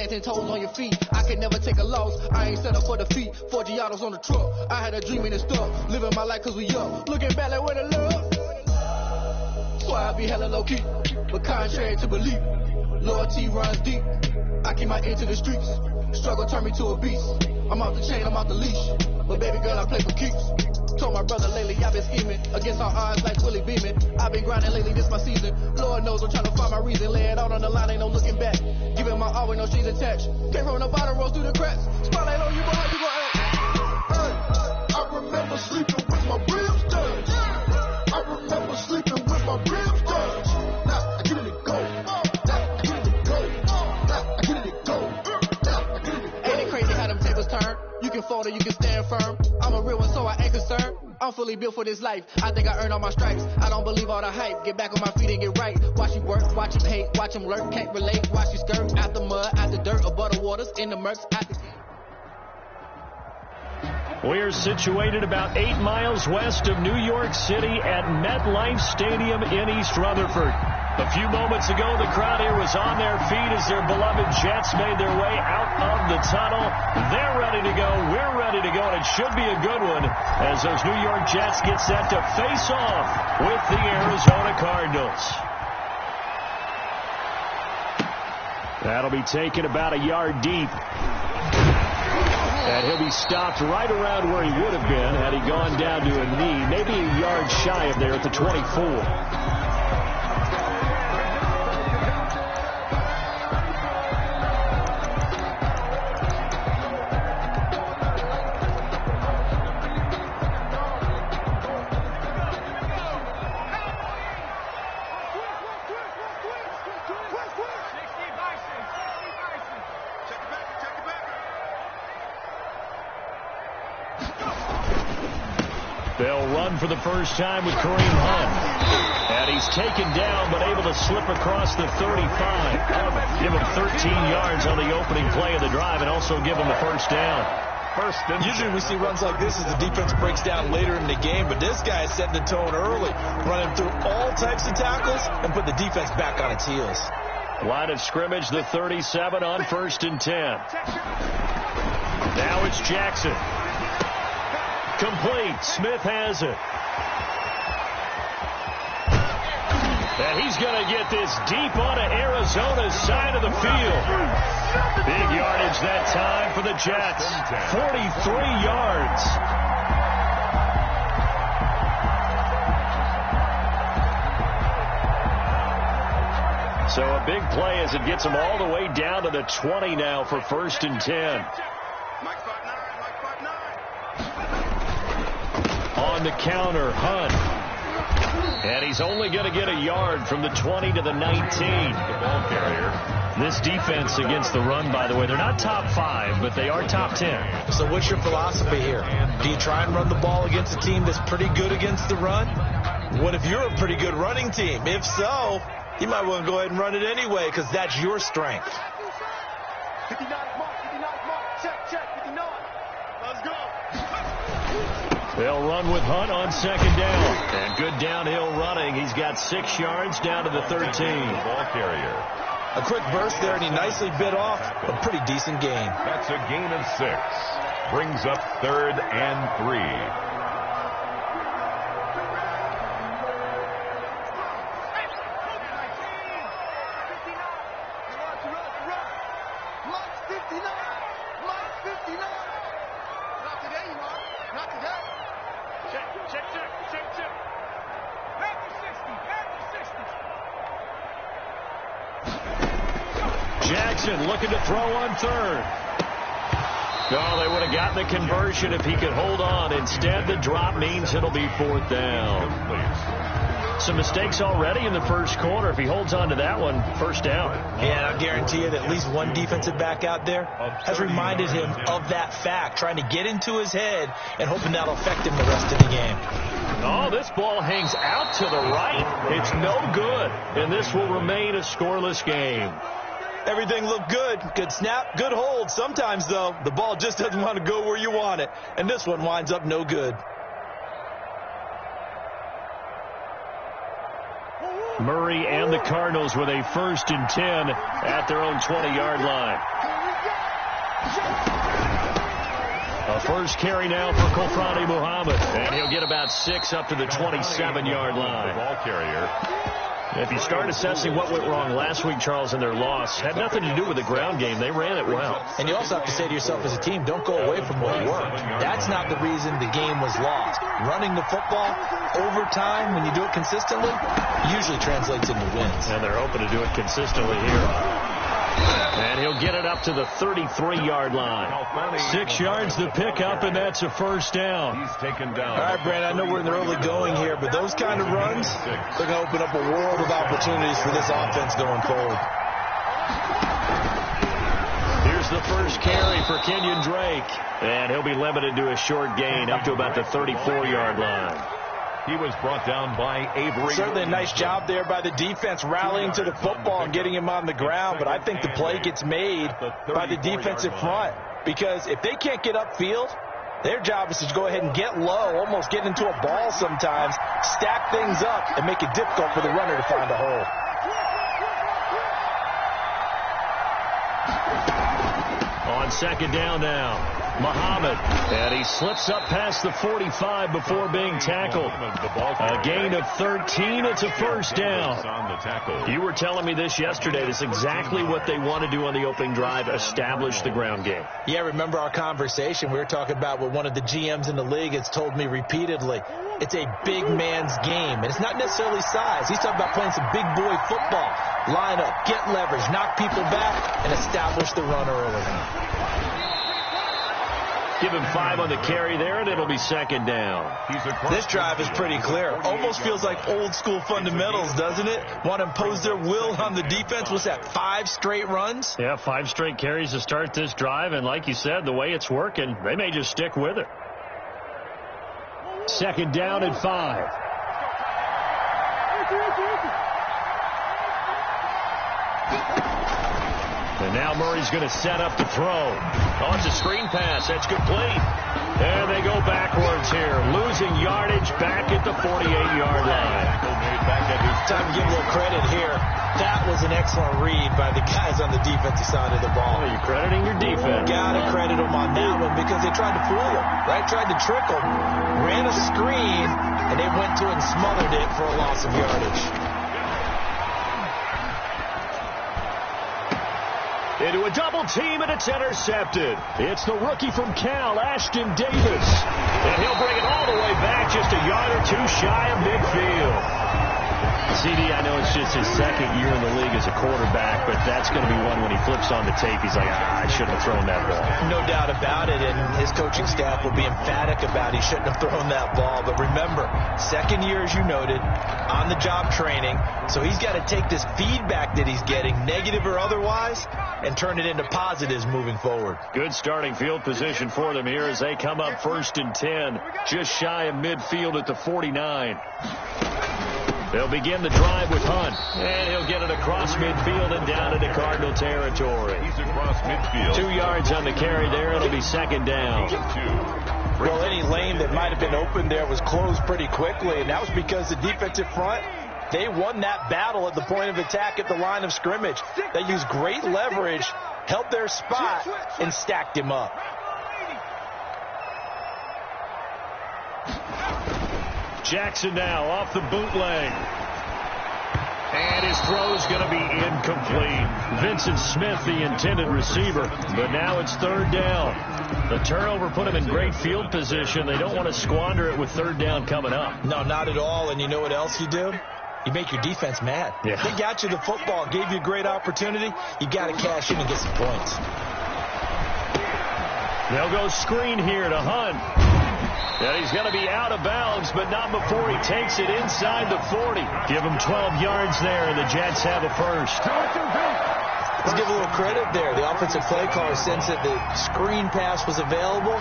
hands and toes on your feet. I can never take a loss. I ain't set up for defeat. 4 Giottos on the truck. I had a dream and it's stuck. Living my life cause we up. Looking back like where the love. So I be hella low key. But contrary to belief, loyalty runs deep. I keep my ear to the streets. Struggle turned me to a beast. I'm off the chain, I'm off the leash. But baby girl, I play for keeps. Told my brother lately I've been scheming against all odds like Willie Beeman. I've been grinding lately, this my season. Lord knows I'm trying to find my reason. Lay it out on the line, ain't no looking back. Giving my all with no strings attached. Came from the bottom, rose through the cracks. Spotlight on you, boy, how you gon' act? I remember sleeping with my ribs touched. I remember sleeping with my ribs touched. Now I get it to go. Now I get it to go. Now I get it to go. Now I get it to go. Ain't it crazy how them tables turn? You can fold or you can stand firm. I'm a real one, so I ain't concerned. I'm fully built for this life. I think I earned all my stripes. I don't believe all the hype. Get back on my feet and get right. Watch you work, watch him hate, watch him lurk. Can't relate, watch you skirt. Out the mud, out the dirt, above the waters, in the murks, out the... We're situated about 8 miles west of New York City at MetLife Stadium in East Rutherford. A few moments ago, the crowd here was on their feet as their beloved Jets made their way out of the tunnel. They're ready to go. We're ready to go, and it should be a good one as those New York Jets get set to face off with the Arizona Cardinals. That'll be taken about a yard deep. And he'll be stopped right around where he would have been had he gone down to a knee, maybe a yard shy of there at the 24. They'll run for the first time with Kareem Hunt. And he's taken down, but able to slip across the 35. Give him 13 yards on the opening play of the drive and also give him a first down. Usually we see runs like this as the defense breaks down later in the game, but this guy is setting the tone early, running through all types of tackles and put the defense back on its heels. Line of scrimmage, the 37 on 1st and 10. Now it's Jackson. Complete. Smith has it. And he's going to get this deep onto Arizona's side of the field. Big yardage that time for the Jets. 43 yards. So a big play as it gets them all the way down to the 20 now for 1st and 10. On the counter, Hunt. And he's only going to get a yard from the 20 to the 19. The ball carrier. This defense against the run, by the way, they're not top 5, but they are top 10. So what's your philosophy here? Do you try and run the ball against a team that's pretty good against the run? What if you're a pretty good running team? If so, you might want to go ahead and run it anyway because that's your strength. 59 mark, check, 59. Let's go. They'll run with Hunt on 2nd down. And good downhill running. He's got 6 yards down to the 13. Ball carrier. A quick burst there, and he nicely bit off a pretty decent gain. That's a gain of 6. Brings up 3rd and 3. Jackson looking to throw on 3rd. No, they would have gotten the conversion if he could hold on. Instead, the drop means it'll be 4th down. Some mistakes already in the first quarter. If he holds on to that one, 1st down. Yeah, I guarantee you that at least one defensive back out there has reminded him of that fact, trying to get into his head and hoping that'll affect him the rest of the game. Oh, this ball hangs out to the right. It's no good, and this will remain a scoreless game. Everything looked good. Good snap, good hold. Sometimes, though, the ball just doesn't want to go where you want it, and this one winds up no good. Murray and the Cardinals with a 1st and 10 at their own 20-yard line. A first carry now for Kofrani Muhammad. And he'll get about 6 up to the 27-yard line. The ball carrier. If you start assessing what went wrong last week, Charles, in their loss, had nothing to do with the ground game. They ran it well. And you also have to say to yourself as a team, don't go away from what worked. That's not the reason the game was lost. Running the football over time, when you do it consistently, usually translates into wins. And they're hoping to do it consistently here. And he'll get it up to the 33-yard line. 6 yards to pick up, and that's a first down. He's taken down. All right, Brand, I know we're in the early going here, but those kind of runs, they're going to open up a world of opportunities for this offense going forward. Here's the first carry for Kenyon Drake. And he'll be limited to a short gain up to about the 34-yard line. He was brought down by Avery. Certainly a nice job there by the defense rallying to the football and getting him on the ground, but I think the play gets made by the defensive front, because if they can't get upfield, their job is to go ahead and get low, almost get into a ball sometimes, stack things up, and make it difficult for the runner to find a hole. On second down now, Muhammad, and he slips up past the 45 before being tackled. A gain of 13. It's a first down. You were telling me this yesterday. This is exactly what they want to do on the opening drive, establish the ground game. Yeah, remember our conversation? We were talking about what one of the GMs in the league has told me repeatedly. It's a big man's game, and it's not necessarily size. He's talking about playing some big boy football. Line up, get leverage, knock people back, and establish the run early. Give him 5 on the carry there, and it'll be second down. This drive is pretty clear. Almost feels like old school fundamentals, doesn't it? Want to impose their will on the defense. What's that, 5 straight runs? Yeah, 5 straight carries to start this drive, and like you said, the way it's working, they may just stick with it. Second down and 5. And now Murray's going to set up to throw. Oh, it's a screen pass. That's complete. And they go backwards here, losing yardage back at the 48-yard line. Time to give a little credit here. That was an excellent read by the guys on the defensive side of the ball. Well, you're crediting your defense. Got to credit them on that one because they tried to fool them, right? Tried to trick them. Ran a screen, and they went to it and smothered it for a loss of yardage. Into a double team, and it's intercepted. It's the rookie from Cal, Ashton Davis. And he'll bring it all the way back, just a yard or 2 shy of midfield. CD, I know it's just his second year in the league as a quarterback, but that's going to be one when he flips on the tape, he's like, I shouldn't have thrown that ball. No doubt about it, and his coaching staff will be emphatic about he shouldn't have thrown that ball. But remember, second year, as you noted, on-the-job training, so he's got to take this feedback that he's getting, negative or otherwise, and turn it into positives moving forward. Good starting field position for them here as they come up 1st and 10, just shy of midfield at the 49. They'll begin the drive with Hunt, and he'll get it across midfield and down into Cardinal territory. He's across midfield. 2 yards on the carry there. It'll be second down. Well, any lane that might have been open there was closed pretty quickly, and that was because the defensive front, they won that battle at the point of attack at the line of scrimmage. They used great leverage, held their spot, and stacked him up. Jackson now off the bootleg. And his throw's going to be incomplete. Vincent Smith, the intended receiver. But now it's 3rd down. The turnover put him in great field position. They don't want to squander it with 3rd down coming up. No, not at all. And you know what else you do? You make your defense mad. Yeah. They got you the football, gave you a great opportunity. You got to cash in and get some points. They'll go screen here to Hunt. And he's going to be out of bounds, but not before he takes it inside the 40. Give him 12 yards there, and the Jets have a first. Let's give a little credit there. The offensive play caller sensed that the screen pass was available.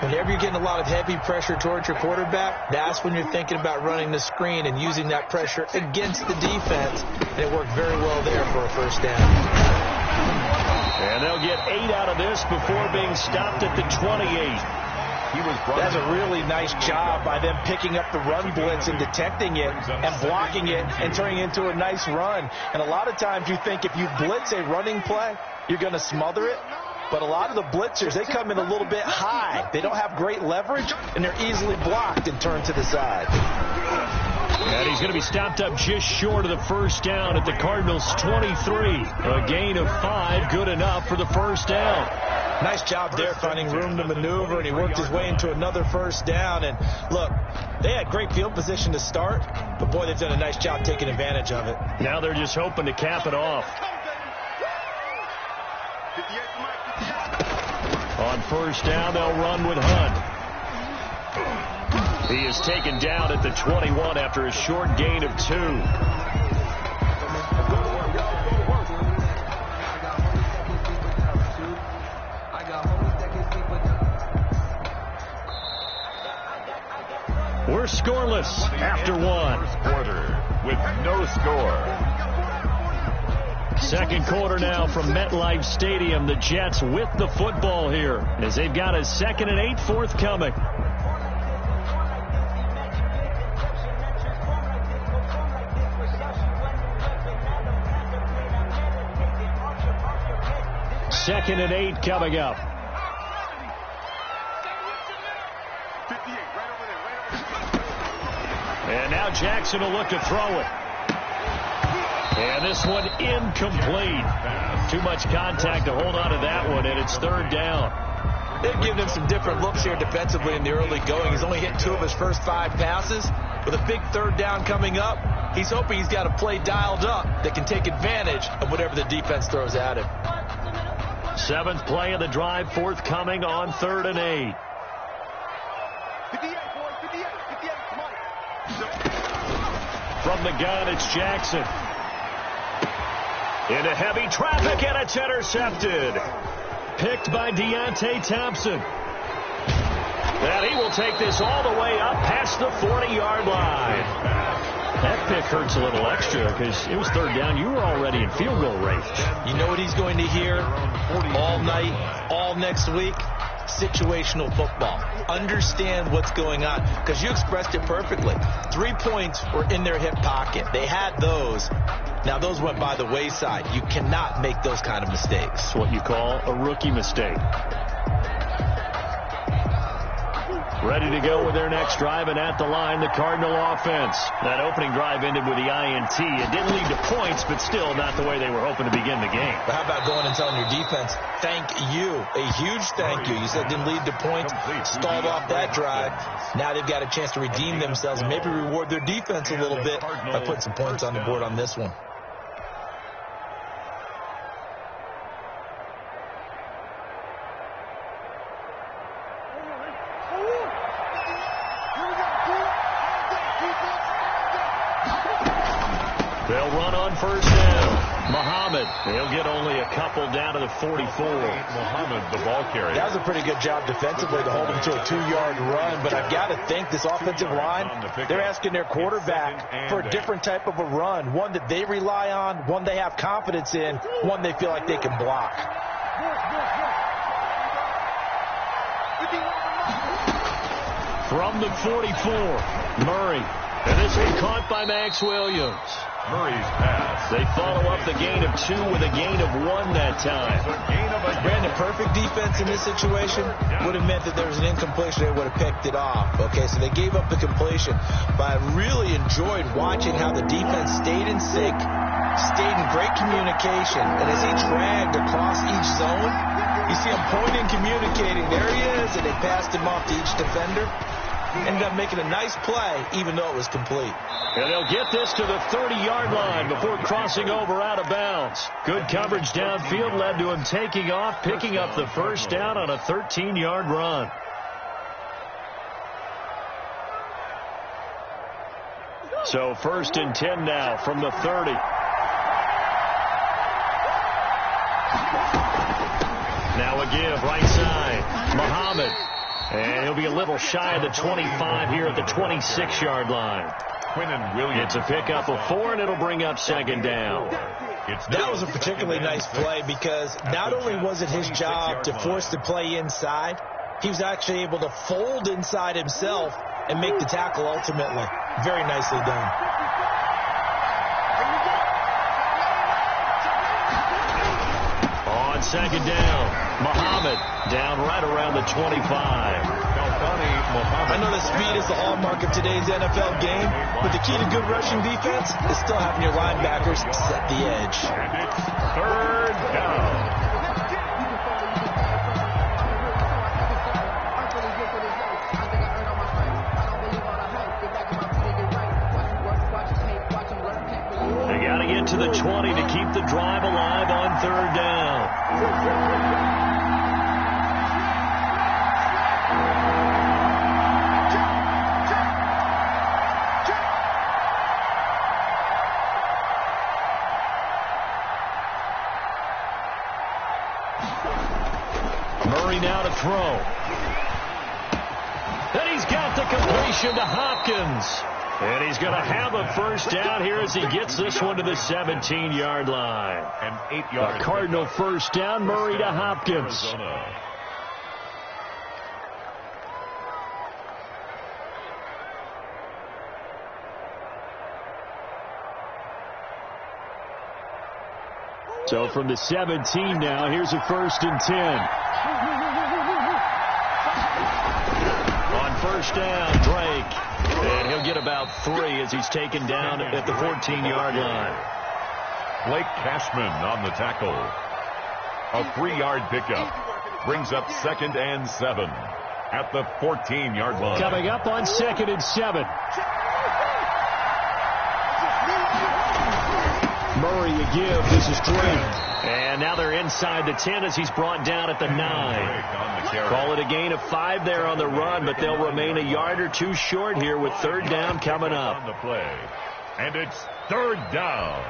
Whenever you're getting a lot of heavy pressure towards your quarterback, that's when you're thinking about running the screen and using that pressure against the defense. And it worked very well there for a first down. And they'll get 8 out of this before being stopped at the 28. That's a really nice job by them picking up the run blitz and detecting it and blocking it and turning it into a nice run. And a lot of times you think if you blitz a running play, you're going to smother it. but a lot of the blitzers, they come in a little bit high. They don't have great leverage, and they're easily blocked and turned to the side. And he's going to be stopped up just short of the first down at the Cardinals' 23. A gain of 5, good enough for the first down. Nice job there finding room to maneuver, and he worked his way into another first down. And look, they had great field position to start, but boy, they've done a nice job taking advantage of it. Now they're just hoping to cap it off. On first down, they'll run with Hunt. He is taken down at the 21 after a short gain of 2. We're scoreless after 1. Quarter with no score. Second quarter now from MetLife Stadium. The Jets with the football here as they've got a 2nd and 8 forthcoming. Second and 8 coming up. And now Jackson will look to throw it. And this one incomplete. Too much contact to hold on to that one, and it's 3rd down. They've given him some different looks here defensively in the early going. He's only hit 2 of his first 5 passes. With a big 3rd down coming up, he's hoping he's got a play dialed up that can take advantage of whatever the defense throws at him. 7th play of the drive forthcoming on 3rd and 8. From the gun, it's Jackson. Into heavy traffic, and it's intercepted. Picked by Deontay Thompson. And he will take this all the way up past the 40-yard line. That pick hurts a little extra because it was 3rd down. You were already in field goal range. You know what he's going to hear all night, all next week? Situational football. Understand what's going on, because you expressed it perfectly. 3 points were in their hip pocket. They had those. Now those went by the wayside. You cannot make those kind of mistakes. It's what you call a rookie mistake. Ready to go with their next drive, and at the line, the Cardinal offense. That opening drive ended with the INT. It didn't lead to points, but still not the way they were hoping to begin the game. But how about going and telling your defense, thank you, a huge thank you. You said it didn't lead to points, stalled off that drive. Now they've got a chance to redeem themselves and maybe reward their defense a little bit by putting some points on the board on this one. They'll run on first down. Muhammad, he'll get only a couple down to the 44. Muhammad, the ball carrier. That was a pretty good job defensively to hold him to a 2-yard run, but I've got to think this offensive line, they're asking their quarterback for a different type of a run, one that they rely on, one they have confidence in, one they feel like they can block. From the 44, Murray. And this is caught by Max Williams. Murray's pass. They follow up the gain of 2 with a gain of 1 that time. Brandon, perfect defense in this situation would have meant that there was an incompletion. They would have picked it off. Okay, so they gave up the completion. But I really enjoyed watching how the defense stayed in sync, stayed in great communication. And as he dragged across each zone, you see him pointing, communicating. There he is, and they passed him off to each defender. Ended up making a nice play, even though it was complete. And they'll get this to the 30-yard line before crossing over out of bounds. Good coverage downfield led to him taking off, picking up the first down on a 13-yard run. So 1st and 10 now from the 30. Now a give, right side. Muhammad. And he'll be a little shy of the 25 here at the 26-yard line. It's a pickup of 4, and it'll bring up 2nd down. That was a particularly nice play because not only was it his job to force the play inside, he was actually able to fold inside himself and make the tackle ultimately. Very nicely done. second down. Muhammad down right around the 25. I know that speed is the hallmark of today's NFL game, but the key to good rushing defense is still having your linebackers set the edge. And it's third down. They got to get to the 20 to keep the drive alive on third down. Murray now to throw. And he's got the completion to Hopkins. And he's going to have a first down here as he gets this one to the 17-yard line. An 8-yard. A Cardinal first down, Murray to Hopkins. Arizona. So from the 17 now, here's a 1st and 10. On first down, Drake. And he'll get about 3 as he's taken down at the 14-yard line. Blake Cashman on the tackle. A 3-yard pickup. Brings up 2nd and 7 at the 14-yard line. Coming up on 2nd and 7. Murray a give. This is Drake. And now they're inside the 10 as he's brought down at the 9. Call it a gain of 5 there on the run, but they'll remain a yard or 2 short here with third down coming up. On the play. And it's third down.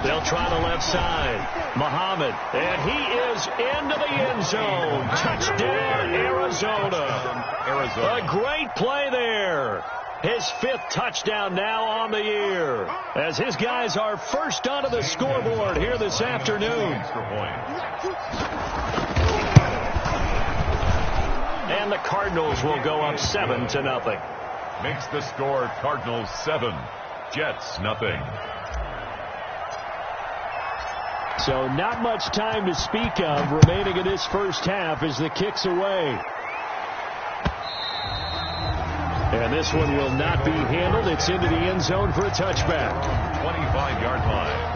They'll try the left side. Muhammad, and he is into the end zone. Touchdown, Arizona. A great play there. His 5th touchdown now on the year, as his guys are first onto the scoreboard here this afternoon. And the Cardinals will go up 7-0. Makes the score Cardinals 7, Jets nothing. So not much time to speak of remaining in this first half as the kick's away. And this one will not be handled. It's into the end zone for a touchback. 25-yard line.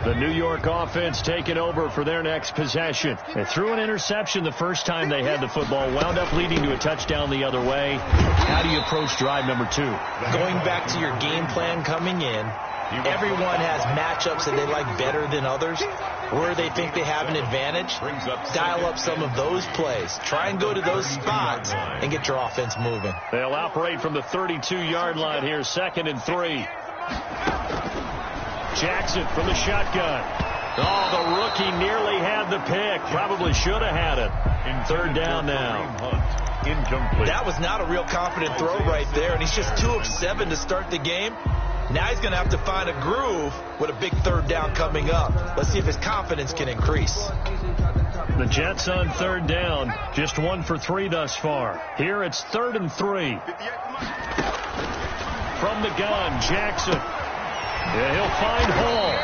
The New York offense taking over for their next possession. They threw an interception the first time they had the football, wound up leading to a touchdown the other way. How do you approach drive number 2? Going back to your game plan coming in, everyone has matchups that they like better than others. Where they think they have an advantage, dial up some of those plays. Try and go to those spots and get your offense moving. They'll operate from the 32-yard line here, 2nd and 3. Jackson from the shotgun. Oh, the rookie nearly had the pick. Probably should have had it. Third down now. Incomplete. That was not a real confident throw right there, and he's just 2 of 7 to start the game. Now he's going to have to find a groove with a big third down coming up. Let's see if his confidence can increase. The Jets on third down, just 1 for 3 thus far. Here it's 3rd and 3. From the gun, Jackson. Yeah, he'll find Hall.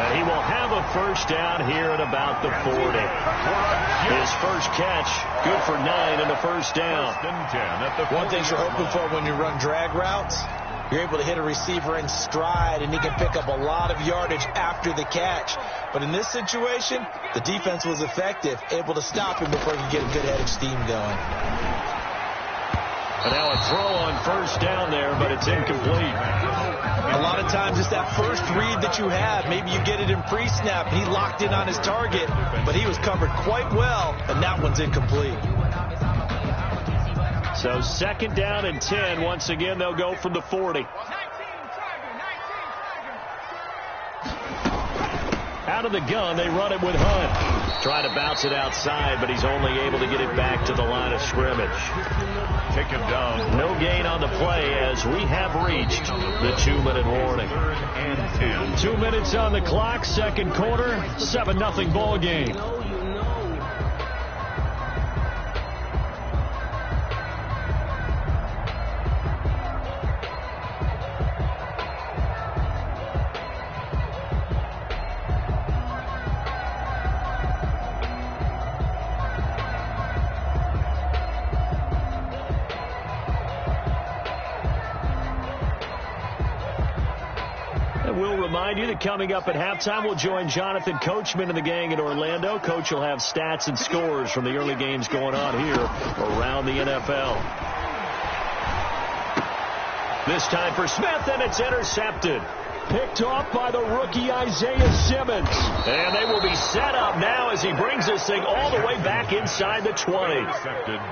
And he will have a first down here at about the 40. His first catch, good for 9 and a first down. One thing you're hoping for when you run drag routes, you're able to hit a receiver in stride, and he can pick up a lot of yardage after the catch. But in this situation, the defense was effective, able to stop him before he could get a good head of steam going. And now a throw on first down there, but it's incomplete. A lot of times it's that first read that you have. Maybe you get it in pre-snap. He locked in on his target, but he was covered quite well, and that one's incomplete. So 2nd down and 10. Once again, they'll go from the 40. Out of the gun, they run it with Hunt. Trying to bounce it outside, but he's only able to get it back to the line of scrimmage. Take him down. No gain on the play as we have reached the 2-minute warning. 3rd and 10. 2 minutes on the clock, second quarter, 7-0 ball game. Remind you that coming up at halftime, we'll join Jonathan Coachman and the gang in Orlando. Coach will have stats and scores from the early games going on here around the NFL. This time for Smith, and it's intercepted. Picked off by the rookie Isaiah Simmons. And they will be set up now as he brings this thing all the way back inside the 20.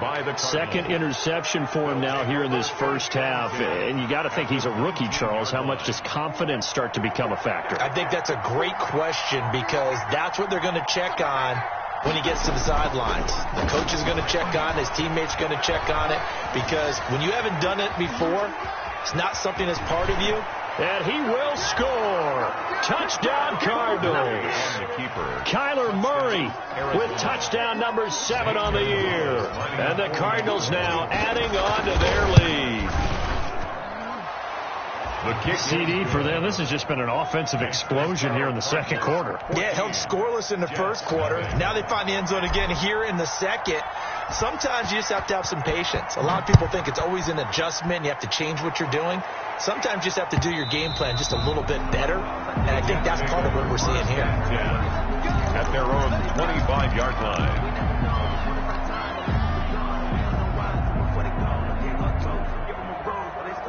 By the second interception for him now here in this first half. And you got to think he's a rookie, Charles. How much does confidence start to become a factor? I think that's a great question because that's what they're going to check on when he gets to the sidelines. The coach is going to check on, his teammates going to check on it, because when you haven't done it before, it's not something that's part of you. And he will score. Touchdown, Cardinals. Kyler Murray with touchdown number 7 on the year. And the Cardinals now adding on to their lead. The kick CD for them. This has just been an offensive explosion here in the second quarter. Yeah, held scoreless in the first quarter. Now they find the end zone again here in the second. Sometimes you just have to have some patience. A lot of people think it's always an adjustment. You have to change what you're doing. Sometimes you just have to do your game plan just a little bit better. And I think that's part of what we're seeing here. At their own 25-yard line.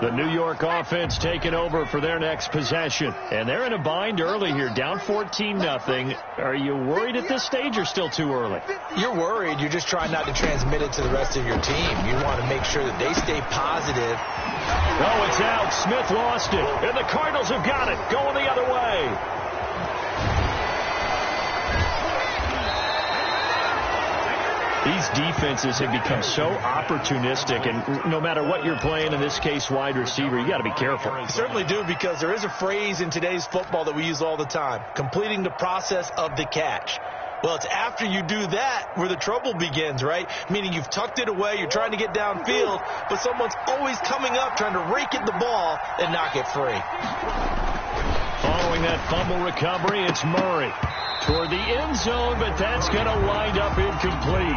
The New York offense taking over for their next possession. And they're in a bind early here, down 14-0. Are you worried at this stage or still too early? You're worried. You're just trying not to transmit it to the rest of your team. You want to make sure that they stay positive. Oh, it's out. Smith lost it. And the Cardinals have got it. Going the other way. These defenses have become so opportunistic, and no matter what you're playing, in this case wide receiver, you got to be careful. You certainly do, because there is a phrase in today's football that we use all the time, completing the process of the catch. Well, it's after you do that where the trouble begins, right? Meaning you've tucked it away, you're trying to get downfield, but someone's always coming up trying to rake at the ball and knock it free. Following that fumble recovery, it's Murray toward the end zone, but that's going to wind up incomplete.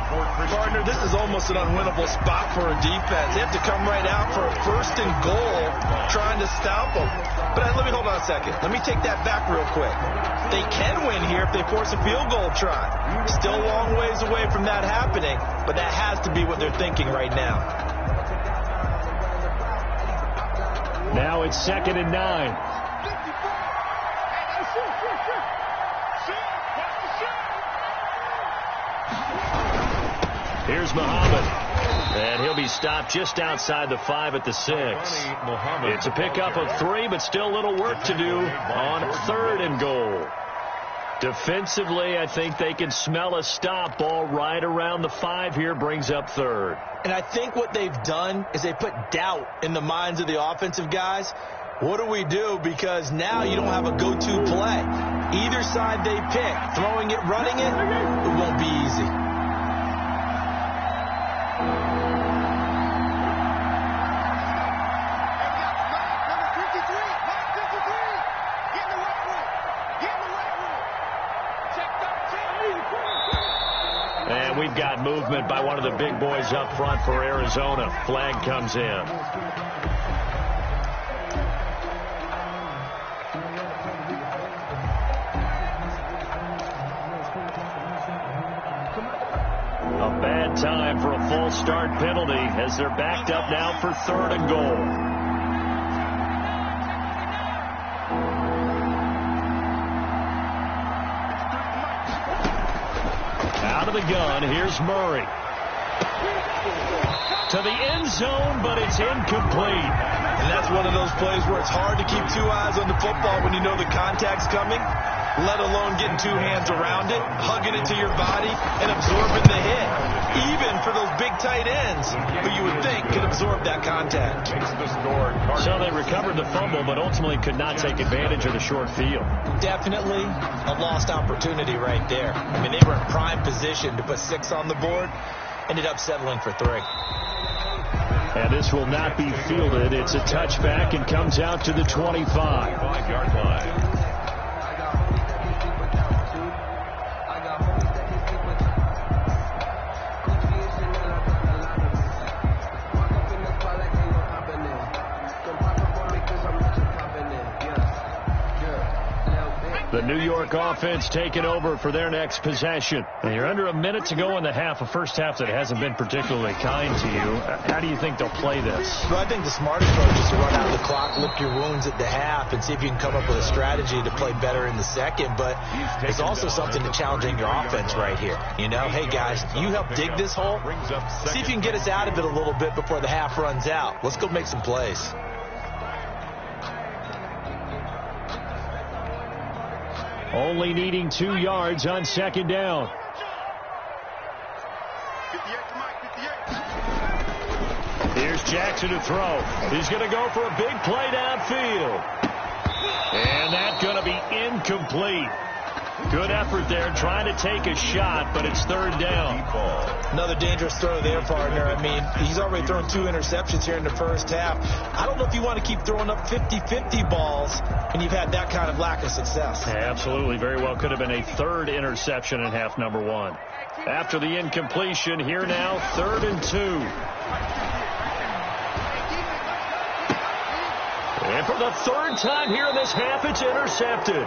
Partner, this is almost an unwinnable spot for a defense. They have to come right out for a 1st and goal trying to stop them. But let me hold on a second. Let me take that back real quick. They can win here if they force a field goal try. Still a long ways away from that happening, but that has to be what they're thinking right now. Now it's 2nd and 9. Here's Muhammad, and he'll be stopped just outside the 5 at the 6. It's a pickup of 3, but still a little work to do on 3rd and goal. Defensively, I think they can smell a stop ball right around the 5 here, brings up 3rd. And I think what they've done is they put doubt in the minds of the offensive guys. What do we do? Because now you don't have a go-to play. Either side they pick, throwing it, running it, it won't be easy. And we've got movement by one of the big boys up front for Arizona. Flag comes in. A bad time for a false start penalty as they're backed up now for 3rd and goal. Out of the gun, here's Murray. To the end zone, but it's incomplete. And that's one of those plays where it's hard to keep 2 eyes on the football when you know the contact's coming. let alone getting two hands around it, hugging it to your body, and absorbing the hit. Even for those big tight ends who you would think could absorb that contact. So they recovered the fumble, but ultimately could not take advantage of the short field. Definitely a lost opportunity right there. I mean, they were in prime position to put 6 on the board, ended up settling for 3. And this will not be fielded. It's a touchback and comes out to the 25-yard line. The New York offense taking over for their next possession. And you're under a minute to go in the half, a first half that hasn't been particularly kind to you. How do you think they'll play this? Well, I think the smart approach is to run out the clock, lick your wounds at the half, and see if you can come up with a strategy to play better in the second. But there's also something to challenging your offense right here. You know, hey, guys, you help dig this hole. See if you can get us out of it a little bit before the half runs out. Let's go make some plays. Only needing 2 yards on second down. Here's Jackson to throw. He's going to go for a big play downfield. And that's going to be incomplete. Good effort there, trying to take a shot, but it's third down. Another dangerous throw there, partner. I mean, he's already thrown 2 interceptions here in the first half. I don't know if you want to keep throwing up 50-50 balls when you've had that kind of lack of success. Yeah, absolutely. Very well could have been a third interception in half number 1. After the incompletion, here now, 3rd and 2. And for the 3rd time here in this half, it's intercepted.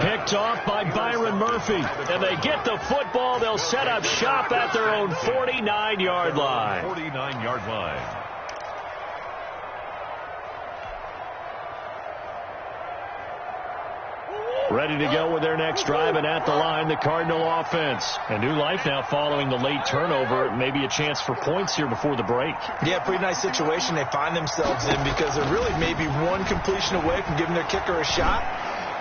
Picked off by Byron Murphy. And they get the football. They'll set up shop at their own 49-yard line. 49-yard line. Ready to go with their next drive, and at the line, the Cardinal offense. A new life now following the late turnover. Maybe a chance for points here before the break. Yeah, pretty nice situation they find themselves in, because they're really maybe one completion away from giving their kicker a shot,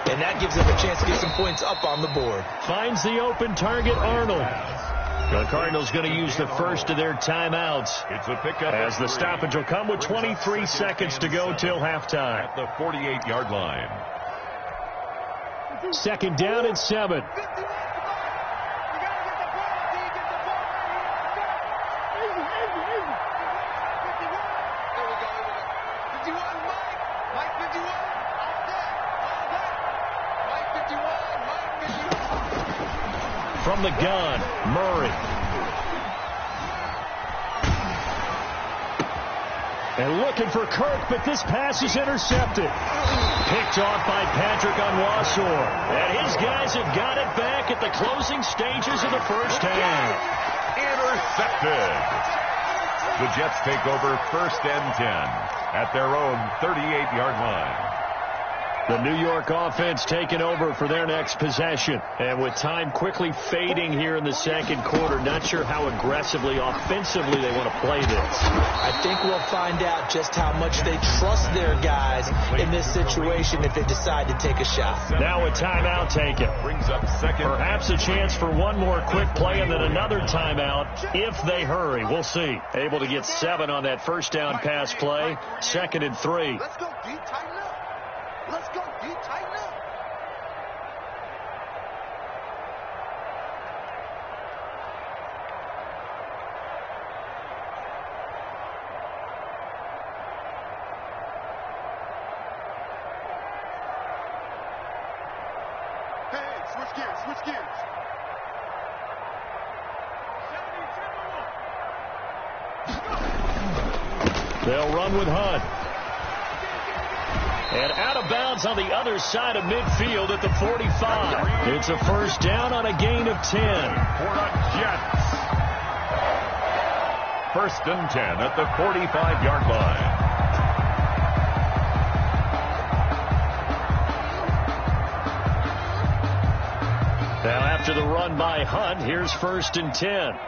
and that gives them a chance to get some points up on the board. Finds the open target, Arnold. The Cardinals going to use the first of their timeouts. It's a pickup as the stoppage will come with 23 seconds to go till halftime. At the 48-yard line. 2nd down and 7. From the gun, Murray. And looking for Kirk, but this pass is intercepted. Picked off by Patrick Onwuasor. And his guys have got it back at the closing stages of the first half. Intercepted. The Jets take over 1st and 10 at their own 38-yard line. The New York offense taking over for their next possession. And with time quickly fading here in the second quarter, not sure how aggressively, offensively they want to play this. I think we'll find out just how much they trust their guys in this situation if they decide to take a shot. Now a timeout taken. Brings up 2nd. Perhaps a chance for one more quick play and then another timeout if they hurry. We'll see. Able to get 7 on that first down pass play. 2nd and 3. Let's go, D. Tighten up. Let's go, D. Tighten up. Hey, switch gears, switch gears. They'll run with Hunt. And out of bounds on the other side of midfield at the 45. It's a first down on a gain of 10. For the Jets. 1st and 10 at the 45-yard line. Now after the run by Hunt, here's 1st and 10.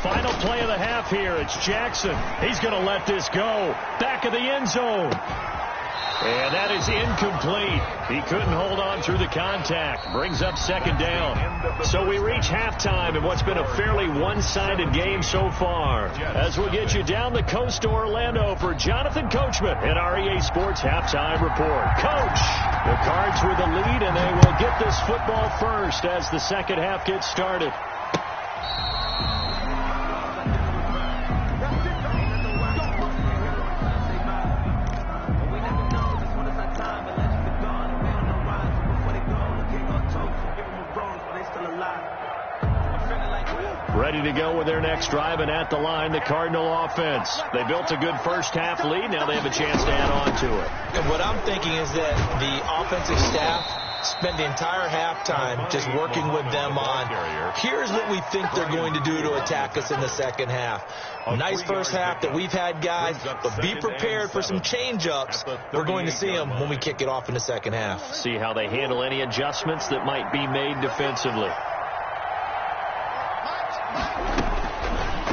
final play of the half here. It's Jackson. He's going to let this go. Back of the end zone. And that is incomplete. He couldn't hold on through the contact. Brings up second down. So we reach halftime in what's been a fairly one-sided game so far. As we'll get you down the coast to Orlando for Jonathan Coachman in our EA Sports Halftime Report. Coach, the Cards with the lead, and they will get this football first as the second half gets started. Ready to go with their next drive, and at the line, the Cardinal offense. They built a good first half lead. Now they have a chance to add on to it. And what I'm thinking is that the offensive staff spent the entire halftime just working with them on, here's what we think they're going to do to attack us in the second half. Nice first half that we've had, guys, but be prepared for some change-ups. We're going to see them when we kick it off in the second half. See how they handle any adjustments that might be made defensively.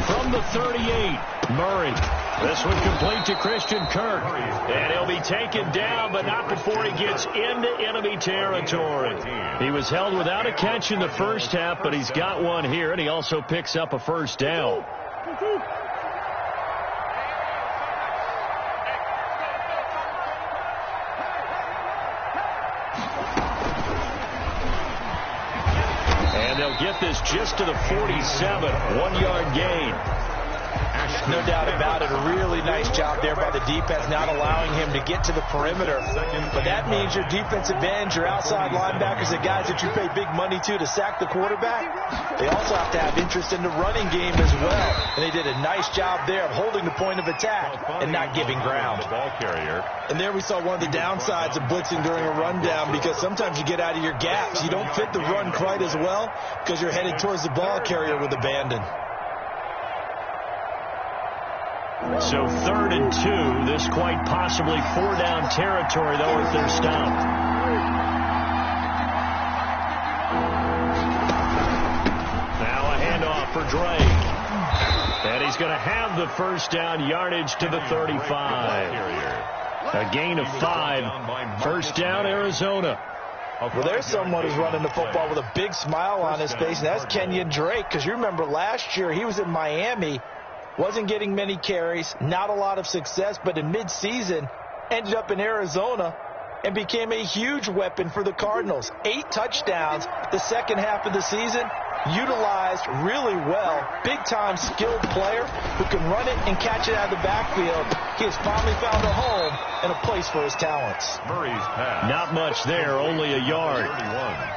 From the 38, Murray. This one complete to Christian Kirk. And he'll be taken down, but not before he gets into enemy territory. He was held without a catch in the first half, but he's got one here, and he also picks up a first down. And they'll get this just to the 47, 1-yard gain. No doubt about it. A really nice job there by the defense, not allowing him to get to the perimeter. But that means your defensive ends, your outside linebackers, the guys that you pay big money to sack the quarterback, they also have to have interest in the running game as well. And they did a nice job there of holding the point of attack and not giving ground. And there we saw one of the downsides of blitzing during a rundown, because sometimes you get out of your gaps. You don't fit the run quite as well because you're headed towards the ball carrier with abandon. So 3rd and 2, this quite possibly 4-down territory, though, if they're stopped. Now a handoff for Drake. And he's going to have the first down, yardage to the 35. A gain of 5. First down, Arizona. Well, there's someone who's running the football with a big smile on his face, and that's Kenyon Drake, because you remember last year he was in Miami. Wasn't getting many carries, not a lot of success, but in midseason ended up in Arizona and became a huge weapon for the Cardinals. 8 touchdowns the second half of the season, utilized really well. Big-time skilled player who can run it and catch it out of the backfield. He has finally found a home and a place for his talents. Not much there, only a yard.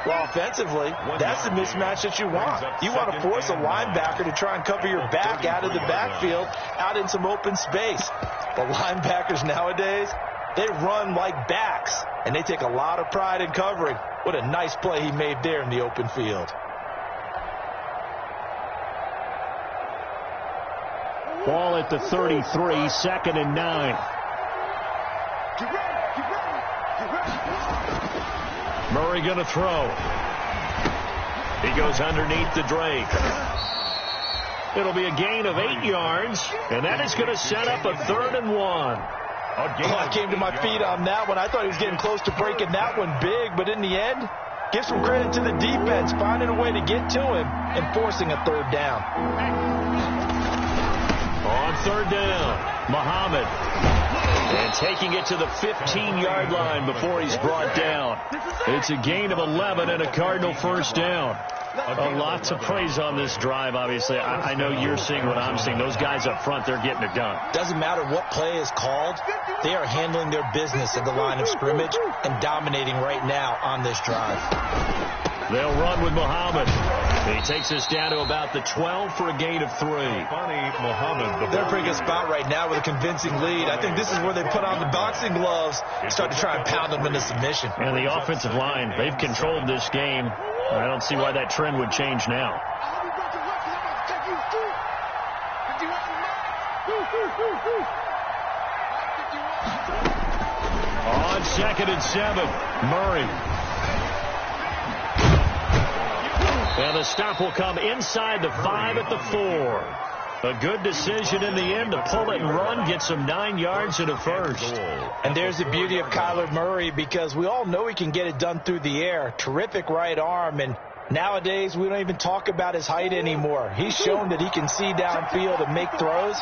Well, offensively, that's the mismatch that you want. You want to force a linebacker to try and cover your back out of the backfield, out in some open space. The linebackers nowadays, they run like backs, and they take a lot of pride in covering. What a nice play he made there in the open field. Ball at the 33, 2nd and 9. Murray going to throw. He goes underneath the Drake. It'll be a gain of 8 yards, and that is going to set up a 3rd and 1. I came to my feet on that one. I thought he was getting close to breaking that one big, but in the end, give some credit to the defense, finding a way to get to him and forcing a 3rd down. On 3rd down, Muhammad. And taking it to the 15-yard line before he's brought down. It's a gain of 11 and a Cardinal first down. Lots of praise on this drive, obviously. I know you're seeing what I'm seeing. Those guys up front, they're getting it done. Doesn't matter what play is called. They are handling their business at the line of scrimmage and dominating right now on this drive. They'll run with Muhammad. He takes us down to about the 12 for a gain of 3. They're in a pretty good spot right now with a convincing lead. I think this is where they put on the boxing gloves and start to try and pound them into submission. And the offensive line, they've controlled this game. I don't see why that trend would change now. On 2nd and 7, Murray. And the stop will come inside the 5 at the 4. A good decision in the end to pull it and run, get some 9 yards and a first. And there's the beauty of Kyler Murray, because we all know he can get it done through the air. Terrific right arm, and nowadays we don't even talk about his height anymore. He's shown that he can see downfield and make throws,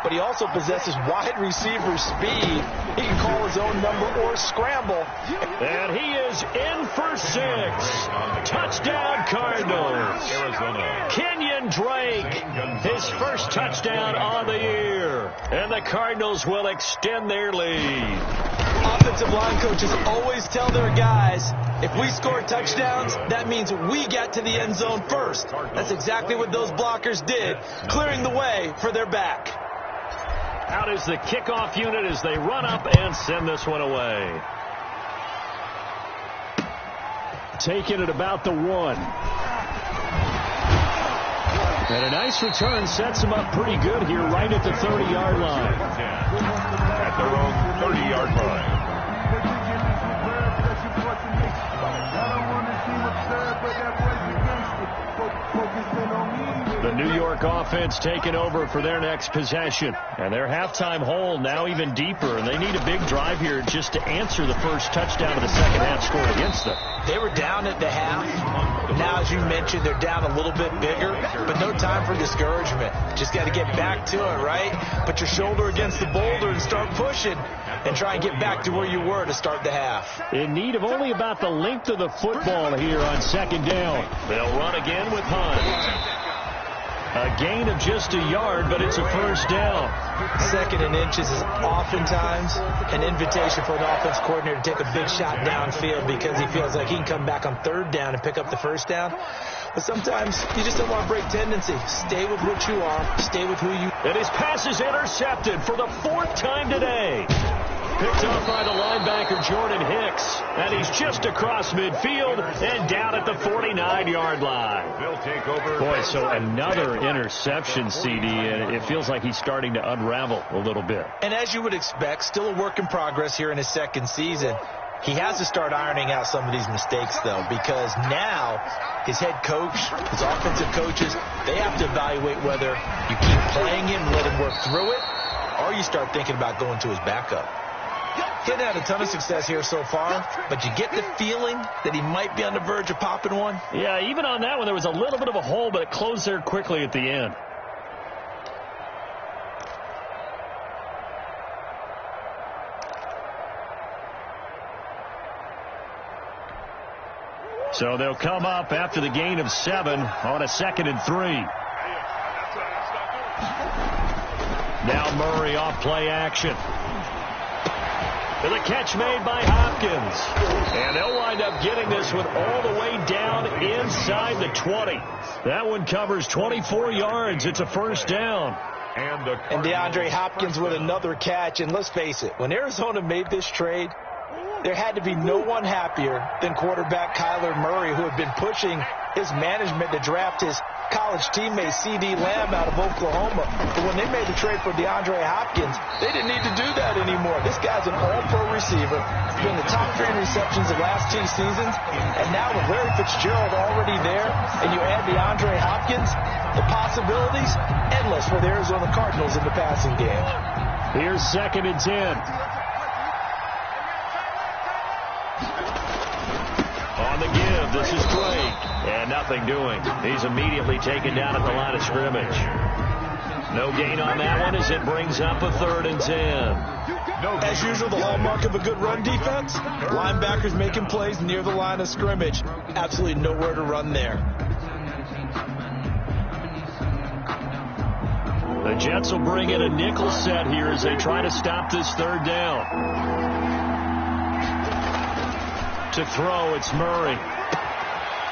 but he also possesses wide receiver speed. He can call his own number or scramble. And he is in for 6. Touchdown Cardinals. Arizona. Kenyon Drake, his first touchdown on the year. And the Cardinals will extend their lead. Offensive line coaches always tell their guys, if we score touchdowns, that means we get to the end zone first. That's exactly what those blockers did, clearing the way for their back. Out is the kickoff unit as they run up and send this one away. Taking it about the 1. And a nice return sets them up pretty good here right at the 30-yard line. At their own 30-yard line. The New York offense taking over for their next possession. And their halftime hole now even deeper. And they need a big drive here just to answer the first touchdown of the second half scored against them. They were down at the half. Now, as you mentioned, they're down a little bit bigger, but no time for discouragement. Just got to get back to it, right? Put your shoulder against the boulder and start pushing and try and get back to where you were to start the half. In need of only about the length of the football here on second down. They'll run again with Hunt. A gain of just a yard, but it's a first down. Second and inches is oftentimes an invitation for an offense coordinator to take a big shot downfield because he feels like he can come back on third down and pick up the first down. But sometimes you just don't want to break tendency. Stay with what you are. Stay with who you are. And his pass is intercepted for the 4th time today. Picked up by the linebacker Jordan Hicks. And he's just across midfield and down at the 49-yard line. They'll take over. Boy, so another interception, CD, and it feels like he's starting to unravel a little bit. And as you would expect, still a work in progress here in his second season. He has to start ironing out some of these mistakes, though, because now his head coach, his offensive coaches, they have to evaluate whether you keep playing him, let him work through it, or you start thinking about going to his backup. He hasn't had a ton of success here so far, but you get the feeling that he might be on the verge of popping one. Yeah, even on that one, there was a little bit of a hole, but it closed there quickly at the end. So they'll come up after the gain of 7 on a 2nd and 3. Now Murray off play action. The catch made by Hopkins. And they'll wind up getting this one all the way down inside the 20. That one covers 24 yards. It's a first down. And DeAndre Hopkins with another catch. And let's face it, when Arizona made this trade, there had to be no one happier than quarterback Kyler Murray, who had been pushing his management to draft his college teammate C.D. Lamb out of Oklahoma. But when they made the trade for DeAndre Hopkins, they didn't need to do that anymore. This guy's an all-pro receiver. He's been the top 3 in receptions the last 2 seasons. And now with Larry Fitzgerald already there, and you add DeAndre Hopkins, the possibilities endless for the Arizona Cardinals in the passing game. Here's 2nd and 10. On the give, this is Drake. And nothing doing. He's immediately taken down at the line of scrimmage. No gain on that one as it brings up a 3rd and 10. As usual, the hallmark of a good run defense, linebackers making plays near the line of scrimmage. Absolutely nowhere to run there. The Jets will bring in a nickel set here as they try to stop this 3rd down. To throw, it's Murray.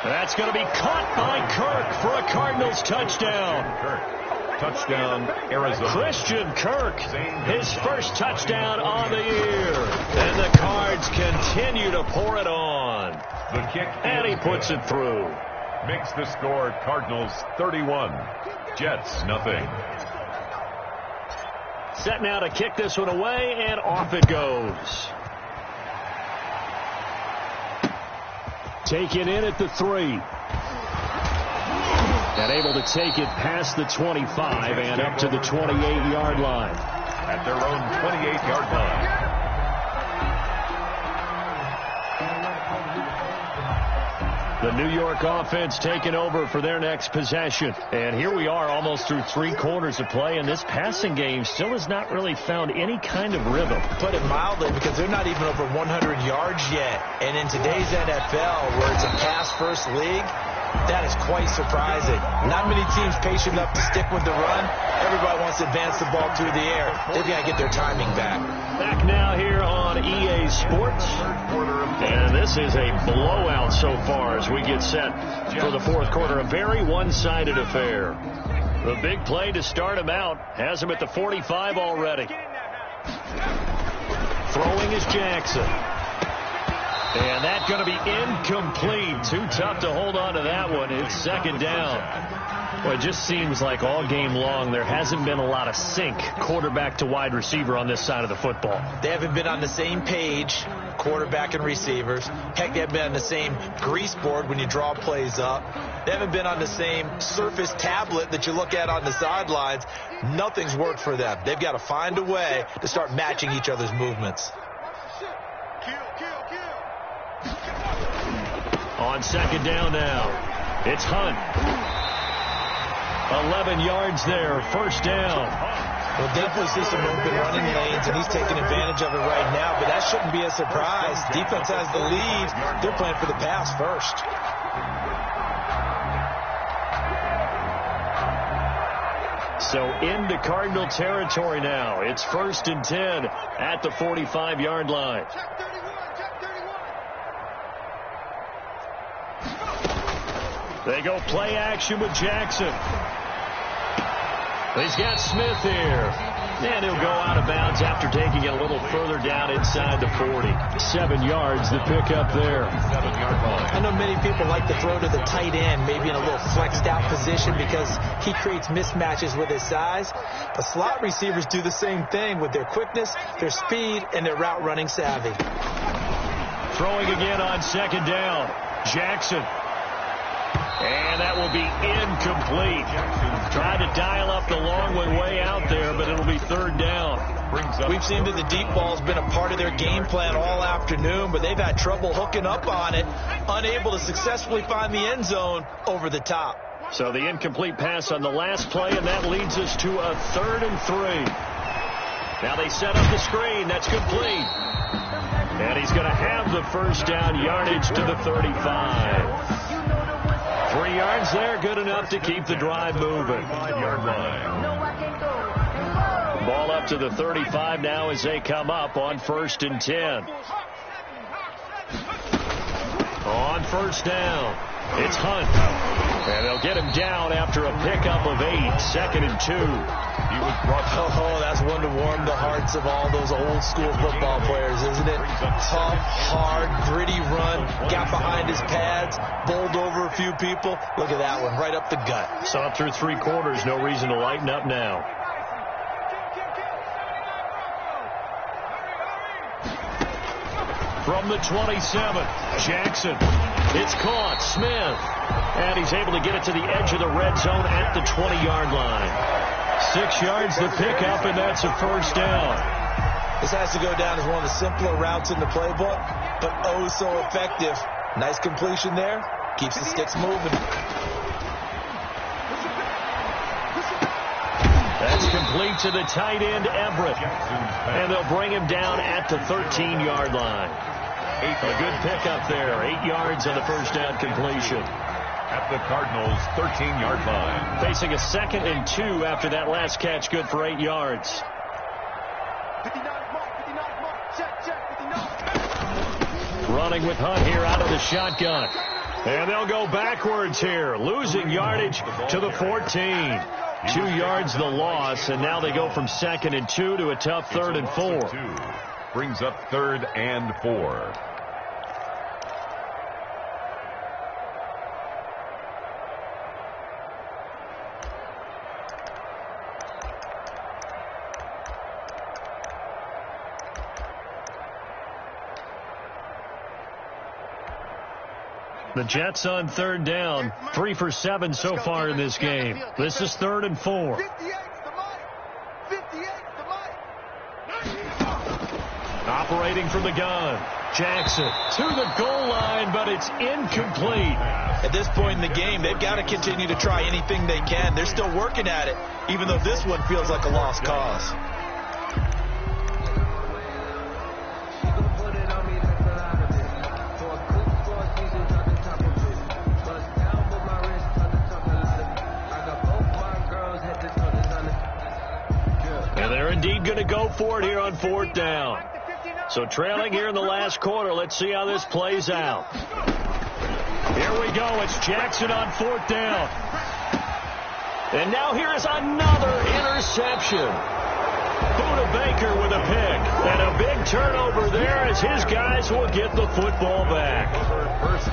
That's going to be caught by Kirk for a Cardinals touchdown. Touchdown, Arizona. Christian Kirk, his first touchdown on the year. And the Cards continue to pour it on. The kick. And he puts it through. Makes the score Cardinals 31, Jets nothing. Set now to kick this one away, and off it goes. Taken in at the 3. And able to take it past the 25 and up to the 28-yard line. At their own 28-yard line. The New York offense taking over for their next possession. And here we are almost through 3 quarters of play, and this passing game still has not really found any kind of rhythm. Put it mildly, because they're not even over 100 yards yet. And in today's NFL, where it's a pass-first league, that is quite surprising. Not many teams patient enough to stick with the run. Everybody wants to advance the ball through the air. They've got to get their timing back. Back now here on EA Sports. And this is a blowout so far as we get set for the fourth quarter. A very one-sided affair. The big play to start him out has him at the 45 already. Throwing is Jackson. And that's going to be incomplete. Too tough to hold on to that one. It's second down. Well, it just seems like all game long there hasn't been a lot of sync quarterback to wide receiver on this side of the football. They haven't been on the same page, quarterback and receivers. Heck, they haven't been on the same grease board when you draw plays up. They haven't been on the same surface tablet that you look at on the sidelines. Nothing's worked for them. They've got to find a way to start matching each other's movements. On second down now, it's Hunt. 11 yards there, first down. Well, definitely see some open running lanes, and he's taking advantage of it right now, but that shouldn't be a surprise. Defense has the lead. They're playing for the pass first. So into Cardinal territory now. It's 1st and 10 at the 45-yard line. They go play action with Jackson. He's got Smith here. And he'll go out of bounds after taking it a little further down inside the 40. 7 yards, the pickup there. 7-yard line. I know many people like to throw to the tight end, maybe in a little flexed out position because he creates mismatches with his size. But slot receivers do the same thing with their quickness, their speed, and their route running savvy. Throwing again on second down. Jackson. And that will be incomplete. Tried to dial up the long one way out there, but it'll be third down. We've seen that the deep ball's been a part of their game plan all afternoon, but they've had trouble hooking up on it, unable to successfully find the end zone over the top. So the incomplete pass on the last play, and that leads us to a 3rd and 3. Now they set up the screen. That's complete. And he's going to have the first down yardage to the 35. 3 yards there, good enough to keep the drive moving. 5-yard line. Ball up to the 35 now as they come up on 1st and 10. On first down, it's Hunt. And they'll get him down after a pickup of 8, 2nd and 2. He was brought down. Oh, that's one to warm the hearts of all those old school football players, isn't it? Tough, hard, gritty run, got behind his pads, bowled over a few people. Look at that one, right up the gut. So through 3 quarters, no reason to lighten up now. From the 27, Jackson. It's caught. Smith. And he's able to get it to the edge of the red zone at the 20-yard line. 6 yards the pickup, and that's a first down. This has to go down as one of the simpler routes in the playbook, but oh so effective. Nice completion there. Keeps the sticks moving. That's complete to the tight end, Everett. And they'll bring him down at the 13-yard line. A good pickup there. 8 yards on the first down completion. At the Cardinals' 13-yard line. Facing a 2nd and 2 after that last catch, good for 8 yards. Running with Hunt here out of the shotgun. And they'll go backwards here, losing yardage to the 14. 2 yards the loss, and now they go from 2nd and 2 to a tough 3rd and 4. Brings up 3rd and 4. The Jets on third down, 3 for 7 so far in this game. This is 3rd and 4. 58's the mic. Operating from the gun. Jackson to the goal line, but it's incomplete. At this point in the game, they've got to continue to try anything they can. They're still working at it, even though this one feels like a lost cause. And they're indeed going to go for it here on 4th down. So trailing here in the last quarter. Let's see how this plays out. Here we go. It's Jackson on 4th down. And now here is another interception. Buda Baker with a pick. And a big turnover there as his guys will get the football back.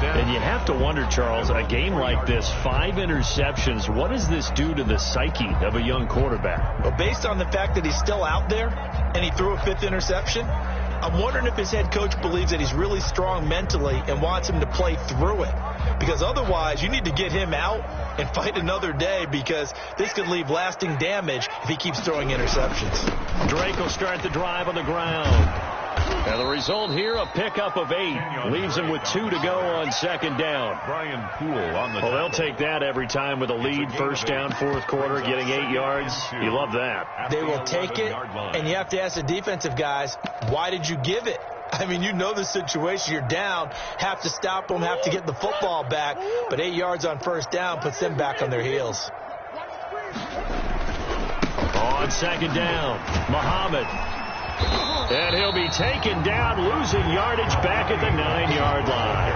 And you have to wonder, Charles, a game like this, 5 interceptions, what does this do to the psyche of a young quarterback? Well, based on the fact that he's still out there and he threw a 5th interception, I'm wondering if his head coach believes that he's really strong mentally and wants him to play through it. Because otherwise, you need to get him out and fight another day, because this could leave lasting damage if he keeps throwing interceptions. Drake will start the drive on the ground. And the result here, a pickup of 8. Leaves him with 2 to go on 2nd down. Brian Poole on the Well, they'll take that every time with a lead. 1st down, 4th quarter, getting 8 yards. You love that. They will take it, and you have to ask the defensive guys, why did you give it? I mean, you know the situation. You're down, have to stop them, have to get the football back. But 8 yards on 1st down puts them back on their heels. On 2nd down, Muhammad. And he'll be taken down, losing yardage back at the 9-yard line.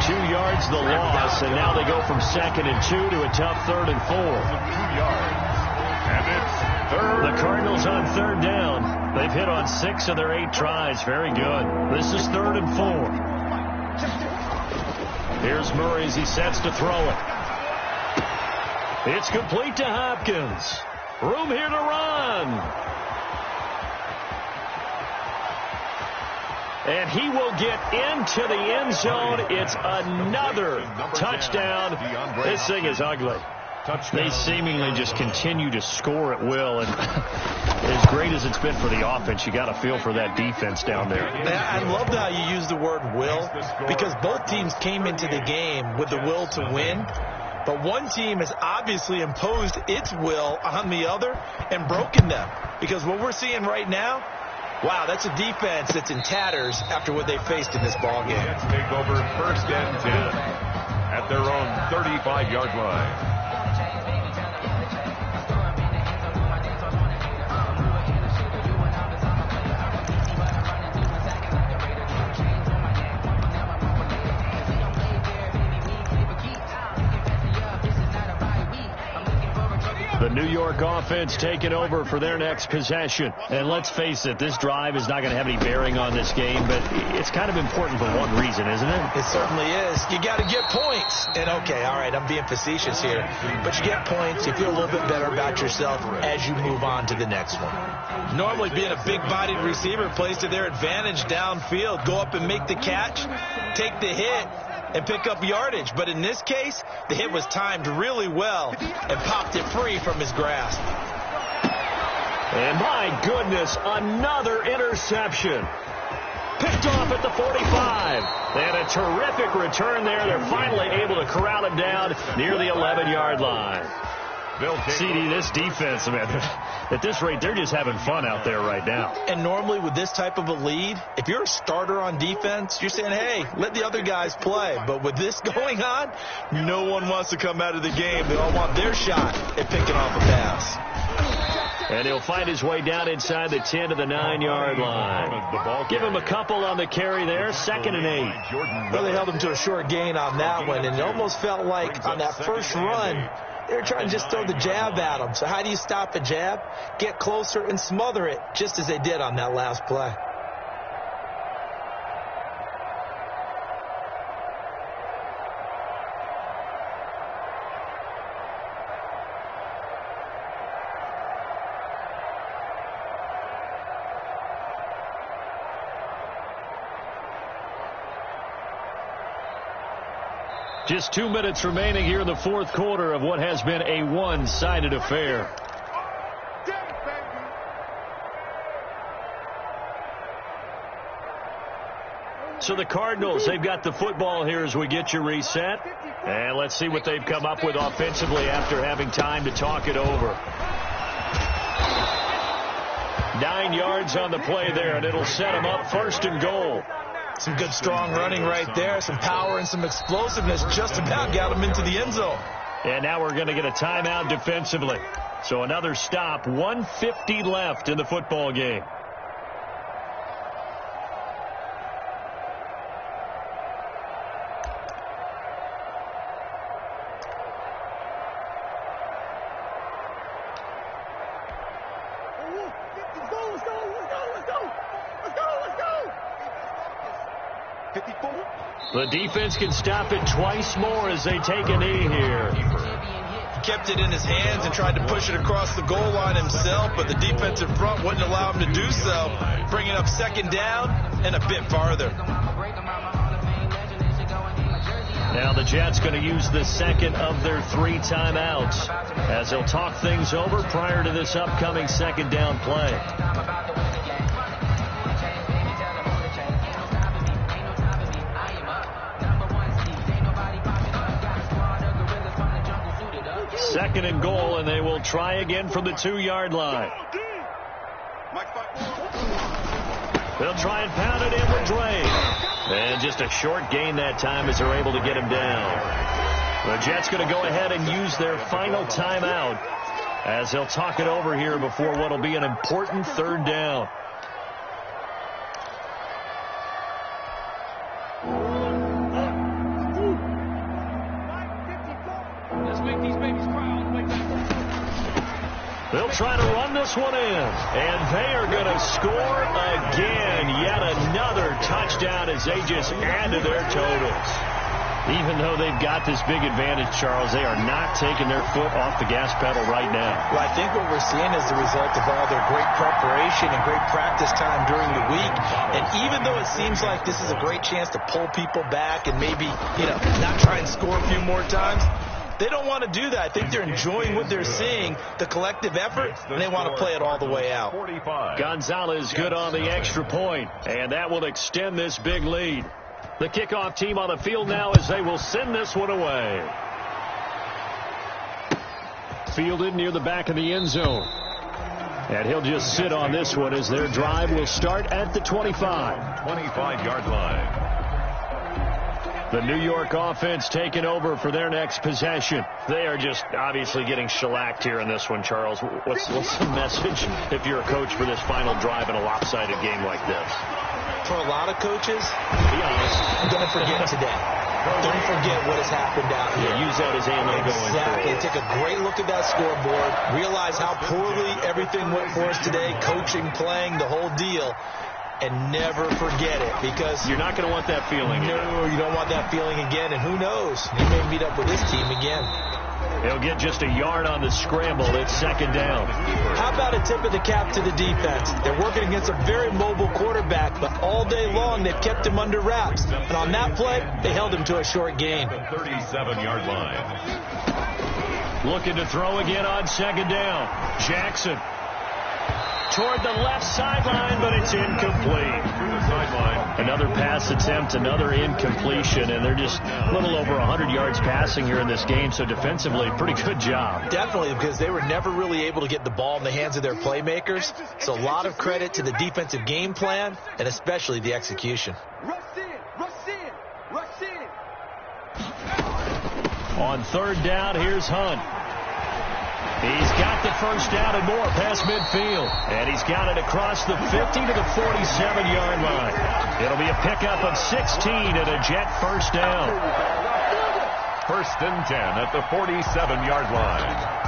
2 yards the loss, and now they go from 2nd and 2 to a tough 3rd and 4. 2 yards. And it's 3rd. The Cardinals on 3rd down. They've hit on 6 of their 8 tries. Very good. This is 3rd and 4. Here's Murray as he sets to throw it. It's complete to Hopkins. Room here to run. And he will get into the end zone. It's another touchdown. This thing is ugly. They seemingly just continue to score at will. And as great as it's been for the offense, you got to feel for that defense down there. I love how you use the word will, because both teams came into the game with the will to win. But one team has obviously imposed its will on the other and broken them. Because what we're seeing right now, wow, that's a defense that's in tatters after what they faced in this ballgame. Let's take over 1st and 10 at their own 35-yard line. The New York offense taking over for their next possession. And let's face it, this drive is not going to have any bearing on this game, but it's kind of important for one reason, isn't it? It certainly is. You got to get points. And, okay, all right, I'm being facetious here. But you get points, you feel a little bit better about yourself as you move on to the next one. Normally being a big-bodied receiver plays to their advantage downfield. Go up and make the catch, take the hit, and pick up yardage. But in this case, the hit was timed really well and popped it free from his grasp. And my goodness, another interception. Picked off at the 45. And a terrific return there. They're finally able to corral him down near the 11-yard line. CD, this defense, man, at this rate, they're just having fun out there right now. And normally with this type of a lead, if you're a starter on defense, you're saying, hey, let the other guys play. But with this going on, no one wants to come out of the game. They all want their shot at picking off a pass. And he'll find his way down inside the 10 to the 9-yard line. Give him a couple on the carry there, 2nd and 8. Well, they held him to a short gain on that one, and it almost felt like on that first run, they were trying to just throw the jab at him. So how do you stop a jab? Get closer and smother it, just as they did on that last play. Just 2 minutes remaining here in the fourth quarter of what has been a one-sided affair. So the Cardinals, they've got the football here as we get you reset. And let's see what they've come up with offensively after having time to talk it over. 9 yards on the play there, and it'll set them up 1st and goal. Some good strong running right there. Some power and some explosiveness just about got them into the end zone. And now we're going to get a timeout defensively. So another stop, 1:50 left in the football game. The defense can stop it twice more as they take a knee here. He kept it in his hands and tried to push it across the goal line himself, but the defensive front wouldn't allow him to do so, bringing up 2nd down and a bit farther. Now the Jets going to use the 2nd of their 3 timeouts as they'll talk things over prior to this upcoming 2nd down play. Second and goal, and they will try again from the 2-yard line. They'll try and pound it in with Dre. And just a short gain that time as they're able to get him down. The Jets going to go ahead and use their final timeout as they'll talk it over here before what will be an important 3rd down. They'll try to run this one in, and they are going to score again. Yet another touchdown as they just add to their totals. Even though they've got this big advantage, Charles, they are not taking their foot off the gas pedal right now. Well, I think what we're seeing is the result of all their great preparation and great practice time during the week. And even though it seems like this is a great chance to pull people back and maybe, not try and score a few more times, they don't want to do that. I think they're enjoying what they're seeing, the collective effort, and they want to play it all the way out. Gonzalez good on the extra point, and that will extend this big lead. The kickoff team on the field now as they will send this one away. Fielded near the back of the end zone. And he'll just sit on this one as their drive will start at the 25. 25-yard line. The New York offense taking over for their next possession. They are just obviously getting shellacked here in this one, Charles. What's the message if you're a coach for this final drive in a lopsided game like this? For a lot of coaches, be honest, don't forget today. Don't forget what has happened out here. Yeah, use that as ammo going forward. Exactly. Take a great look at that scoreboard. Realize how poorly everything went for us today. Coaching, playing, the whole deal. And never forget it, because you're not going to want that feeling. No, you don't want that feeling again. And who knows? He may meet up with this team again. He'll get just a yard on the scramble. It's 2nd down. How about a tip of the cap to the defense? They're working against a very mobile quarterback, but all day long they've kept him under wraps. And on that play, they held him to a short gain. The 37-yard line. Looking to throw again on 2nd down. Jackson toward the left sideline, but it's incomplete. Through the sideline. Another pass attempt, another incompletion, and they're just a little over 100 yards passing here in this game, so defensively, pretty good job. Definitely, because they were never really able to get the ball in the hands of their playmakers, so a lot of credit to the defensive game plan, and especially the execution. On 3rd down, here's Hunt. He's got the 1st down and more past midfield. And he's got it across the 50 to the 47-yard line. It'll be a pickup of 16 and a Jet 1st down. 1st and 10 at the 47-yard line.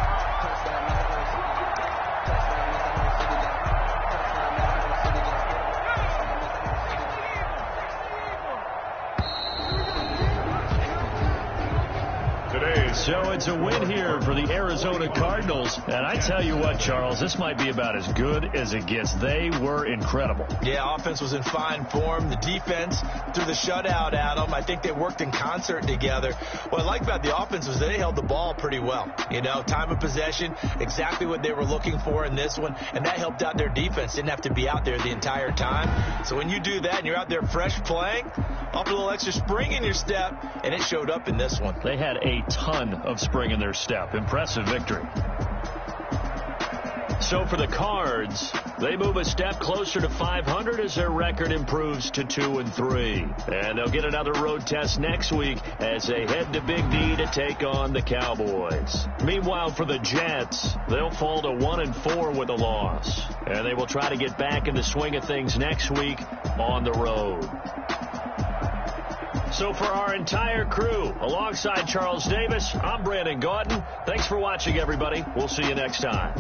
So So it's a win here for the Arizona Cardinals. And I tell you what, Charles, this might be about as good as it gets. They were incredible. Yeah, offense was in fine form. The defense threw the shutout at them. I think they worked in concert together. What I like about the offense was they held the ball pretty well. You know, time of possession, exactly what they were looking for in this one. And that helped out their defense. Didn't have to be out there the entire time. So when you do that and you're out there fresh playing, off a little extra spring in your step, and it showed up in this one. They had a ton of spring in their step. Impressive victory. So for the Cards, they move a step closer to 500 as their record improves to 2-3. And they'll get another road test next week as they head to Big D to take on the Cowboys. Meanwhile, for the Jets, they'll fall to 1-4 with a loss. And they will try to get back in the swing of things next week on the road. So for our entire crew, alongside Charles Davis, I'm Brandon Gaudin. Thanks for watching, everybody. We'll see you next time.